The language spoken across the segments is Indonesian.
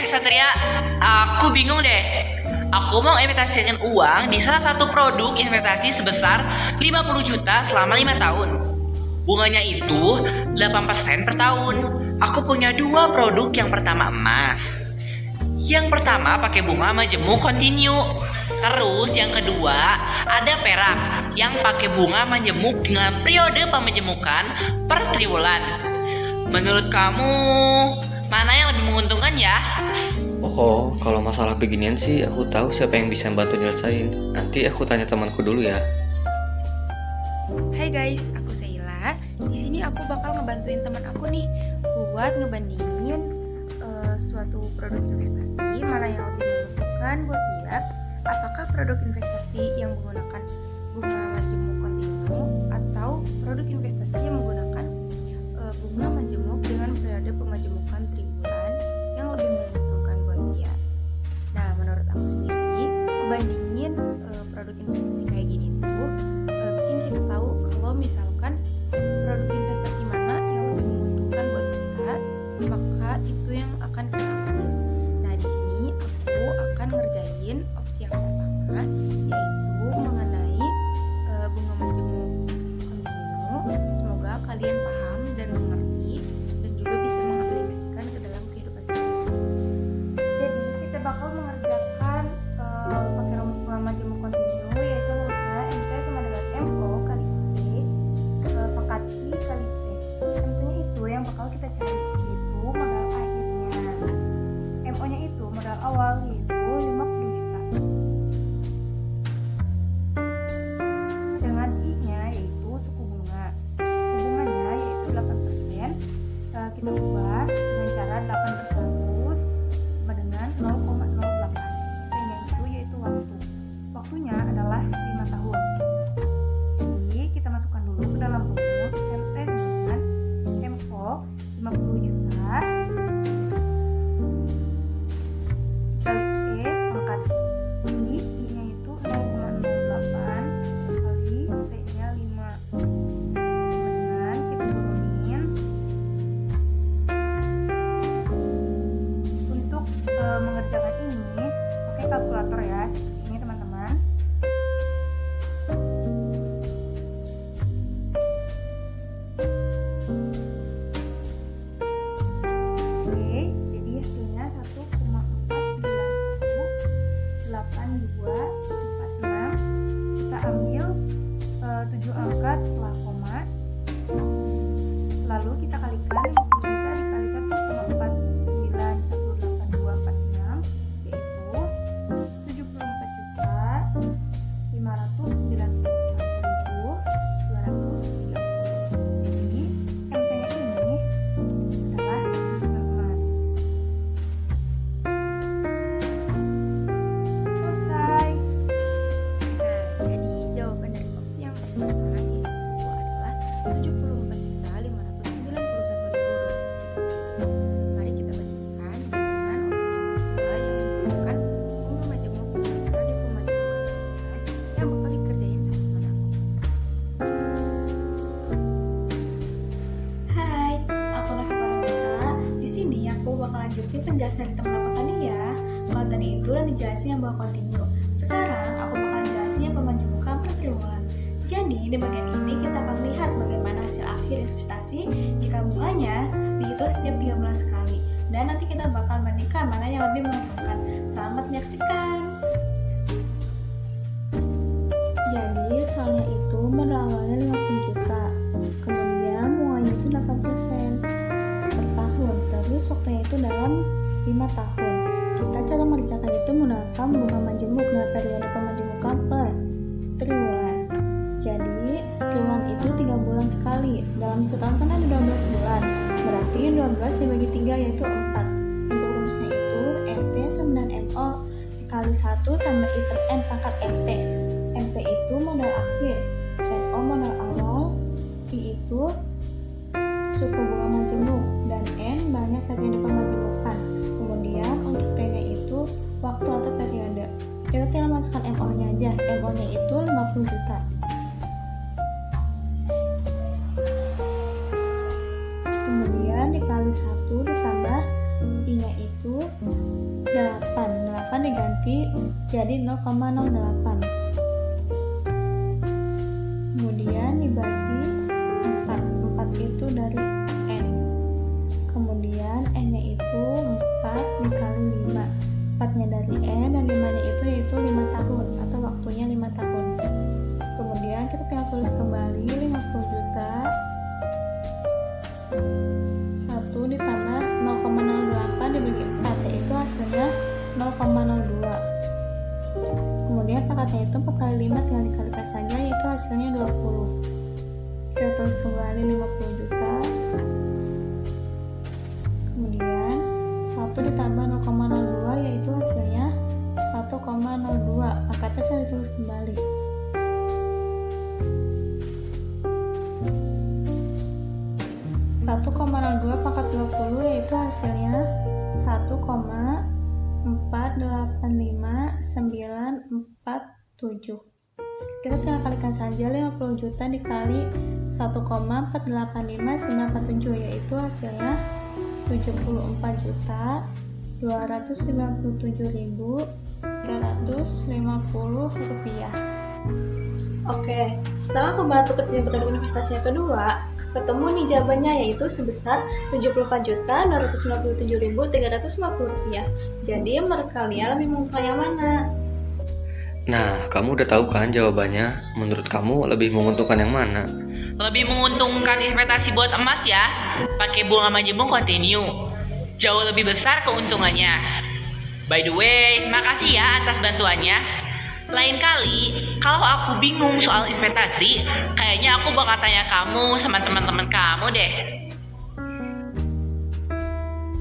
Satria, aku bingung deh. Aku mau investasikan uang di salah satu produk investasi sebesar 50 juta selama 5 tahun. Bunganya itu 8% per tahun. Aku punya dua produk. Yang pertama emas. Yang pertama pakai bunga majemuk kontinu. Terus yang kedua ada perak yang pakai bunga majemuk dengan periode pemajemukan per triwulan. Menurut kamu mana yang lebih menguntungkan ya? Oh, kalau masalah beginian sih aku tahu siapa yang bisa bantu nyelesain. Nanti aku tanya temanku dulu ya. Hai guys, aku Sheila. Di sini aku bakal ngebantuin teman aku nih buat ngebandingin suatu produk investasi mana yang lebih menguntungkan buat dia. Apakah produk investasi yang menggunakan bunga majemuk kontinu atau produk investasi yang menggunakan bunga majemuk dengan periode pemajemukan triwulan yang lebih menguntungkan buat dia. Nah, menurut aku sendiri, ngebandingin produk investasi kayak gini tuh bikin kita tahu kalau misalkan produk investasi mana yang lebih menguntungkan buat kita, maka itu yang akan kita ambil. Nah, di sini aku akan ngerjain opsi yang pertama, yaitu mengenai bunga majemuk kontinu. Semoga kalian paham dan mengerti dan juga bisa mengaplikasikan ke dalam kehidupan sehari-hari. Jadi kita bakal mengerjakan pakai rumus bunga majemuk kontinu, yaitu rumusnya MT sama dengan MO kali P pangkat I kali T. Tentunya itu yang bakal kita cari, yaitu modal akhirnya. MO nya itu modal awal, yaitu 50 juta. Dengan I nya yaitu suku bunga. Suku bunganya yaitu 8%. Kita ubah dengan cara 8 per 100 sama dengan 0,08. T-nya itu yaitu waktu. Waktunya adalah 5 tahun. Jadi kita masukkan dulu ke dalam rumus MT dengan MO 50 juta kali E pangkat I nya itu 0,08 kali T-nya 5. Kemudian kita turunin untuk mengerjakan ini pakai kalkulator ya, seperti ini teman-teman. Oke, jadi hasilnya 1,4918246. Kita ambil 7 angka setelah koma, lalu kita kalikan 50 juta dikali 1,4918246, yaitu 74.591.230. Jadi MT-nya ini adalah teman-teman. Selesai. Nah, jadi jawaban dari opsi yang pertama yaitu adalah 74.591.230. Mari kita bandingkan dengan opsi yang kedua yang menggunakan bunga majemuk dengan periode pemajemukan triwulan yang bakal dikerjain sama teman aku. Hai, aku Rafa Paramita. Di sini aku bakal lanjutin penjelasan dari teman aku tadi ya. Kalau tadi itu udah dijelasin yang bakal kontinu. Sekarang aku bakal jelasin yang pemajemukan per triwulan. Jadi di bagian ini kita akan lihat bagaimana hasil akhir investasi jika bunganya dihitung setiap 3 bulan sekali. Dan nanti kita bakal bandingkan mana yang lebih menguntungkan. Selamat menyaksikan. Jadi soalnya itu modal awalnya 50 juta. Kemudian bunganya itu 8% per tahun. Terus waktunya itu dalam 5 tahun. Kita cara mengerjakan itu menggunakan bunga majemuk dengan periode pemajemukan per triwulan. Jadi triwulan itu 3 bulan sekali. Dalam 1 tahun kan ada 12 bulan. Berarti 12 dibagi 3 yaitu 4. Untuk rumusnya itu MT sama dengan MO dikali 1 tambah I per N pangkat MT. MT itu modal akhir, MO modal awal, I itu suku bunga majemuk, dan N banyak periode pemajemukan. Kemudian untuk T-nya itu waktu atau periode. Kita tinggal masukkan MO-nya aja. MO-nya itu 50 juta. Kemudian dikali 1 ditambah I-nya itu 8 diganti jadi 0,08. Kemudian dibagi 4 itu dari N. Kemudian N-nya itu 4 dikali 5. 4-nya dari N dan 5-nya itu yaitu 5 tahun atau waktunya 5 tahun. Kemudian kita tinggal tulis kembali 50 juta 1 ditambah 0,08 dibagi 4, yaitu hasilnya 0,02. Kemudian pangkatnya itu 4 kali 5 tinggal dikalikan saja, yaitu hasilnya 20. Kita tulis kembali 50 juta. Kemudian 1 ditambah 0,02 yaitu hasilnya 1,02. Pangkatnya kita ditulis kembali. Satu 0,02 pangkat 20 yaitu hasilnya 1,485947. Kita tinggal kalikan saja 50 juta dikali 1,485947, yaitu hasilnya 74.297.350 rupiah. Oke, setelah membantu kerja produk investasi yang kedua, ketemu nih jawabannya, yaitu sebesar 74.297.350 rupiah. Jadi menurut kalian lebih menguntungkan yang mana? Nah, kamu udah tahu kan jawabannya? Menurut kamu lebih menguntungkan yang mana? Lebih menguntungkan investasi buat emas ya, pakai bunga majemuk kontinu. Jauh lebih besar keuntungannya. By the way, makasih ya atas bantuannya. Lain kali, kalau aku bingung soal investasi, kayaknya aku bakal tanya kamu sama teman-teman kamu deh.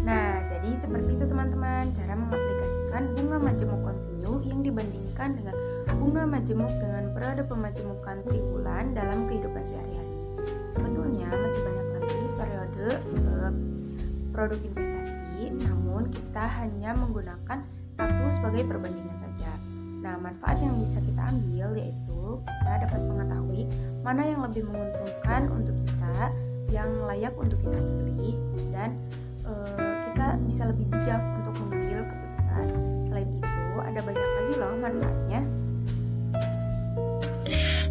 Nah, jadi seperti itu teman-teman, cara mengaplikasikan bunga majemuk kontinu yang dibandingkan dengan bunga majemuk dengan periode pemajemukan triwulan dalam kehidupan sehari-hari. Sebetulnya masih banyak lagi periode produk investasi, namun kita hanya menggunakan satu sebagai perbandingan saja. Nah, manfaat yang bisa kita ambil yaitu kita dapat mengetahui mana yang lebih menguntungkan untuk kita, yang layak untuk kita pilih, dan kita bisa lebih bijak untuk mengambil keputusan. Selain itu, ada banyak lagi loh manfaatnya.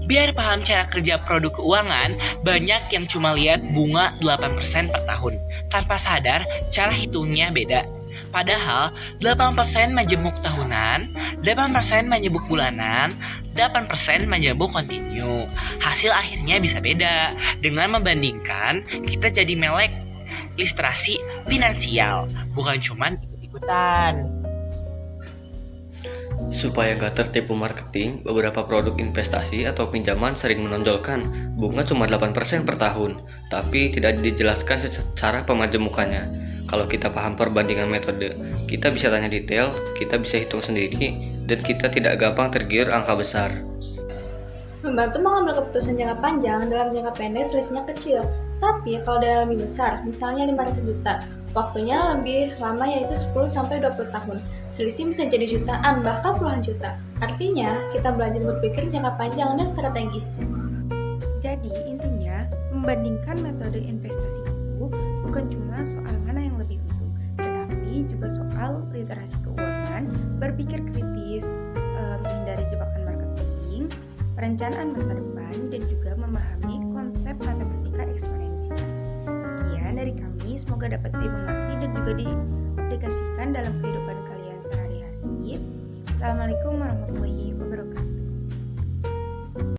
Biar paham cara kerja produk keuangan, banyak yang cuma lihat bunga 8% per tahun. Tanpa sadar, cara hitungnya beda. Padahal 8% majemuk tahunan, 8% majemuk bulanan, 8% majemuk kontinu. Hasil akhirnya bisa beda. Dengan membandingkan, kita jadi melek ilustrasi finansial, bukan cuman ikut-ikutan. Supaya gak tertipu marketing, beberapa produk investasi atau pinjaman sering menonjolkan bunga cuma 8% per tahun, tapi tidak dijelaskan secara pemajemukannya. Kalau kita paham perbandingan metode, kita bisa tanya detail, kita bisa hitung sendiri, dan kita tidak gampang tergiur angka besar. Membantu mengambil keputusan jangka panjang, dalam jangka pendek selisihnya kecil. Tapi kalau dalam lebih besar, misalnya 500 juta, waktunya lebih lama yaitu 10-20 tahun. Selisih bisa jadi jutaan, bahkan puluhan juta. Artinya, kita belajar berpikir jangka panjang dan strategis. Jadi intinya, membandingkan metode investasi itu bukan cuma soal mana yang lebih untung, tetapi juga soal literasi keuangan, berpikir kritis, menghindari jebakan marketing, perencanaan masa depan, dan juga memahami konsep matematika eksponensial. Sekian dari kami, semoga dapat dimengerti dan juga diaplikasikan dalam kehidupan kalian sehari-hari. Assalamualaikum warahmatullahi wabarakatuh.